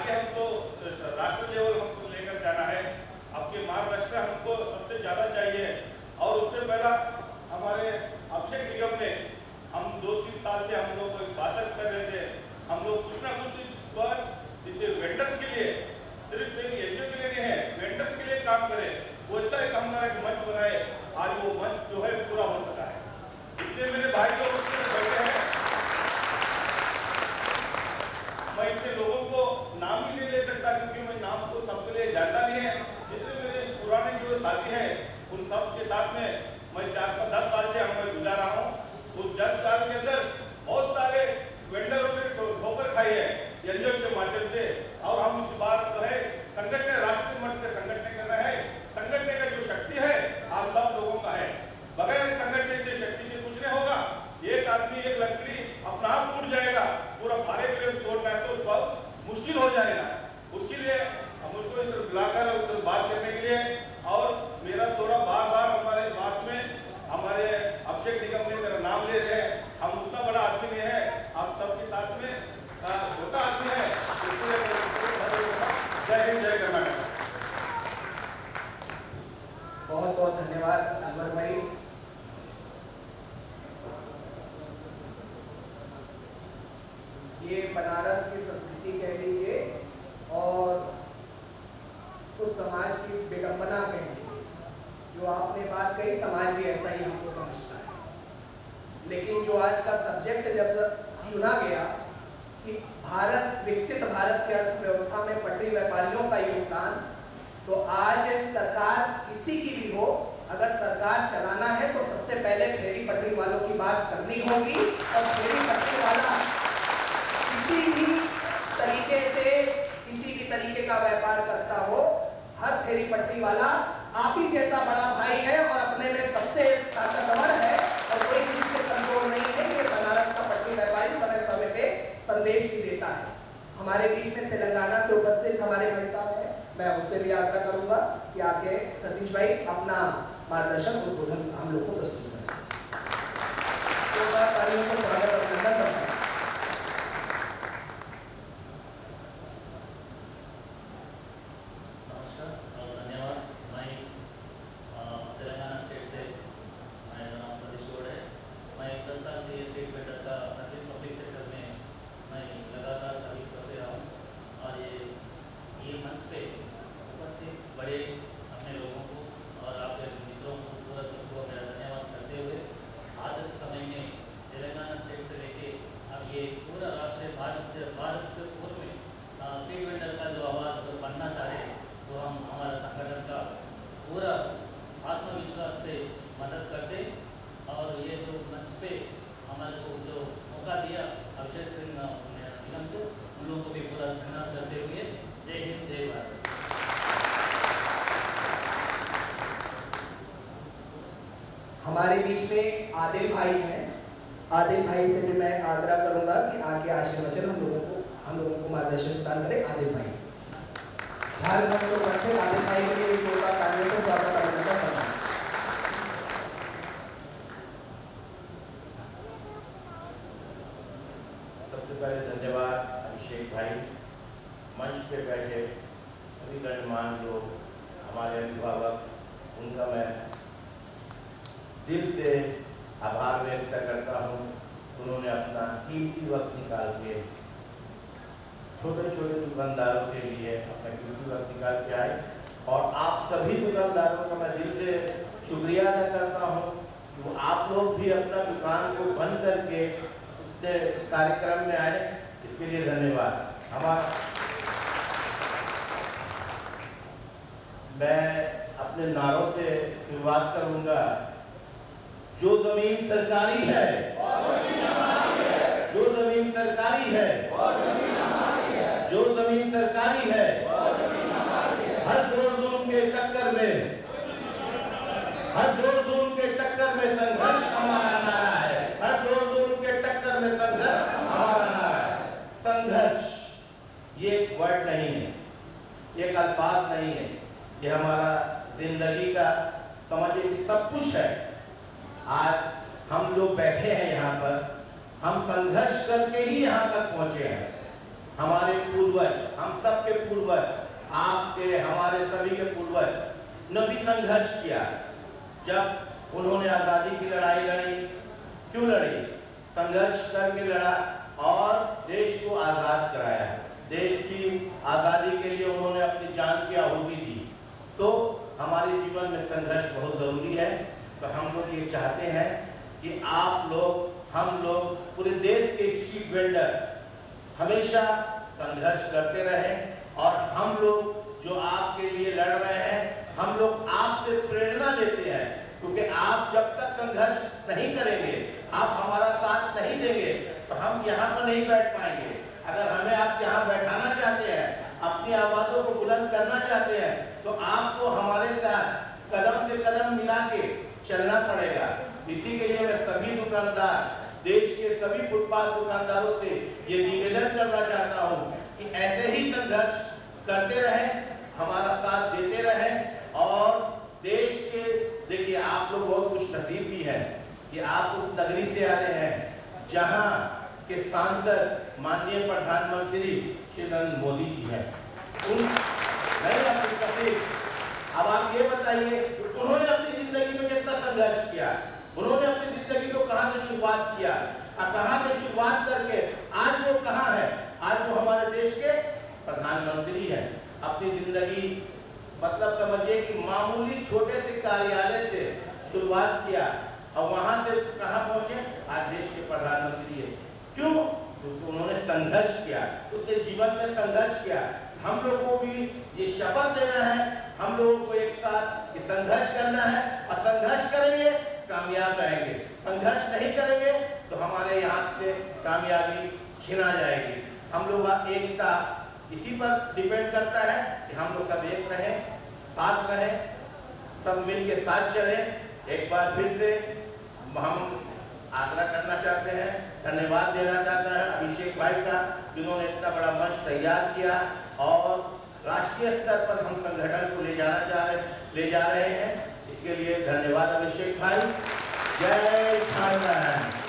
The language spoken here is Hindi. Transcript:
आगे हमको राष्ट्रीय लेवल हमको लेकर जाना है। आपके मार्गदर्शन हमको सबसे ज़्यादा चाहिए। और उससे पहला हमारे अभिषेक निगम ने, हम 2-3 साल से हम लोग बात कर रहे थे, हम लोग कुछ ना कुछ इस बार इसे वेंडर्स के लिए, सिर्फ एक एनजीओ के लिए नहीं है, वेंडर्स के लिए काम करें, वैसा एक हमारा एक मंच बनाए। आज वो मंच जो है पूरा हो सका है। इतने मेरे भाई लोग उसमें बैठे हैं, मैं इतने लोगों को नाम ही नहीं ले सकता क्योंकि मैं नाम को सबके लिए जानता नहीं है। जितने मेरे पुराने जो साथी हैं उन सब के साथ में मैं 4-10 साल से हम गुजारा हूँ। उस 10 साल के अंदर बहुत सारे वेंडरों ने ठोकर खाई है एनजीओ के माध्यम से। और हम इस बात जो है संगठन, राष्ट्रीय मट्ट पे संगठन कर रहे हैं। संगठन का जो शक्ति है आप सब लोगों का है, बगैर संगठन से शक्ति से कुछ नहीं होगा। एक आदमी एक लकड़ी अपना आप टूट जाएगा, पूरा भारे के लिए तोड़ना है तो बहुत मुश्किल हो जाएगा। उसके लिए मुझको इधर बुलाकर उधर बात करने के लिए, और मेरा थोड़ा बार-बार हमारे बात में हमारे अभिषेक निगम ने मेरा नाम ले रहे हैं। हम उतना बड़ा आदमी नहीं है, आप सबके साथ में छोटा आदमी है। जय हिंद, जय कर्नाटक। बहुत बहुत धन्यवाद अनवर भाई। ये बनारस की संस्कृति कह लीजिए और उस समाज की विडंबना कह लीजिए, जो आपने बात कही, समाज भी ऐसा ही हमको समझता है। लेकिन जो आज का सब्जेक्ट जब चुना गया कि भारत, विकसित भारत की अर्थव्यवस्था में पटरी व्यापारियों का योगदान, तो आज सरकार किसी की भी हो, अगर सरकार चलाना है तो सबसे पहले फेरी पटरी वालों की बात करनी होगी। और फेरी पटरी वाला किसी भी तरीके से, किसी भी तरीके का व्यापार करता हो, हर फेरी पटरी वाला आप ही जैसा बड़ा भाई है और अपने में सबसे ताकतवर है और कोई किसी से कमजोर नहीं है। ये बनारस का पटरी व्यापारी समय समय पे संदेश भी देता है। हमारे बीच में तेलंगाना से उपस्थित हमारे भाई साहब हैं, मैं उनसे भी आग्रह करूंगा कि आके सतीश भाई अपना मार्गदर्शन उद्बोधन हम लोग को प्रस्तुत करें। तो तालियों को स्वागत और अभिनंदन करता हूं। हमारे बीच में आदिल भाई हैं। आदिल भाई से भी मैं आग्रह करूंगा कि आके आशीर्वचन हम लोगों को मार्गदर्शन प्रदान करें। आदिल भाई, झारखंड से उपस्थित आदिल भाई के लिए जोरदार तालियों से स्वागत अभिनंदन करता हूं। सबसे पहले धन्यवाद अभिषेक भाई, मंच पे बैठे सभी गणमान्य लोग, हमारे अभिभावक, उनका मैं दिल से आभार व्यक्त करता हूँ। उन्होंने अपना कीमती वक्त निकाल के छोटे छोटे दुकानदारों के लिए अपना कीमती वक्त निकाल के आए, और आप सभी दुकानदारों का मैं दिल से शुक्रिया अदा करता हूँ कि वो आप लोग भी अपना दुकान को बंद करके कार्यक्रम में आए, इसके लिए धन्यवाद। मैं अपने नारों से शुरुआत करूंगा। जो जमीन सरकारी है, जो जमीन सरकारी है, जो जमीन सरकारी है, हर जोर जुल्म के टक्कर में, हर जोर जुल्म के टक्कर में संघर्ष हमारा नारा है। हर जोर जुल्म के टक्कर में संघर्ष हमारा नारा है। संघर्ष ये एक वर्ड नहीं है, एक अल्फाज नहीं है, ये हमारा जिंदगी का समझिए कि सब कुछ है। आज हम लोग बैठे हैं यहाँ पर, हम संघर्ष करके ही यहाँ तक पहुँचे हैं। हमारे पूर्वज, हम सब के पूर्वज, आपके हमारे सभी के पूर्वज ने भी संघर्ष किया। जब उन्होंने आज़ादी की लड़ाई लड़ी, क्यों लड़ी? संघर्ष करके लड़ा और देश को आज़ाद कराया। देश की आज़ादी के लिए उन्होंने अपनी जान की आहुति दी। तो हमारे जीवन में संघर्ष बहुत ज़रूरी है। तो हम लोग ये चाहते हैं कि आप लोग, हम लोग, पूरे देश के स्ट्रीट वेंडर हमेशा संघर्ष करते रहें और हम लोग जो आपके लिए लड़ रहे हैं, हम लोग आपसे प्रेरणा लेते हैं, क्योंकि आप जब तक संघर्ष नहीं करेंगे, आप हमारा साथ नहीं देंगे, तो हम यहाँ पर नहीं बैठ पाएंगे। अगर हमें आप यहाँ बैठाना चाहते हैं, अपनी आवाज़ों को बुलंद करना चाहते हैं, तो आपको हमारे साथ कदम से कदम मिला के चलना पड़ेगा। इसी के लिए मैं सभी दुकानदार, देश के सभी फुटपाथ दुकानदारों से ये निवेदन करना चाहता हूँ कि ऐसे ही संघर्ष करते रहें, हमारा साथ देते रहें और देश के, देखिए आप लोग बहुत खुश नसीब भी हैं कि आप उस नगरी से आ रहे हैं जहाँ के सांसद माननीय प्रधानमंत्री श्री नरेंद्र मोदी जी हैं। अब आप ये बताइए, उन्होंने अपनी जिंदगी में कितना संघर्ष किया, उन्होंने अपनी जिंदगी को कहां से शुरुआत किया और कहां से शुरुआत करके आज वो कहां है? आज वो हमारे देश के प्रधानमंत्री हैं। अपनी जिंदगी मतलब समझिए कि मामूली छोटे से कार्यालय से शुरुआत किया और वहां से कहां पहुंचे? आज देश के प्रधानमंत्री है। क्यों? क्योंकि उन्होंने संघर्ष किया, उसने जीवन में संघर्ष किया। हम लोगों को भी ये शपथ लेना है, हम लोगों को एक साथ ये संघर्ष करना है और संघर्ष करेंगे कामयाब रहेंगे। संघर्ष नहीं करेंगे तो हमारे यहाँ से कामयाबी छिना जाएगी। हम लोग एकता इसी पर डिपेंड करता है कि हम लोग सब एक रहें, साथ रहें, सब मिल के साथ चलें। एक बार फिर से हम आग्रह करना चाहते हैं, धन्यवाद देना चाहते हैं अभिषेक भाई का, जिन्होंने इतना बड़ा मंच तैयार किया और राष्ट्रीय स्तर पर हम संगठन को ले जा रहे हैं। इसके लिए धन्यवाद अभिषेक भाई। जय झारखंड।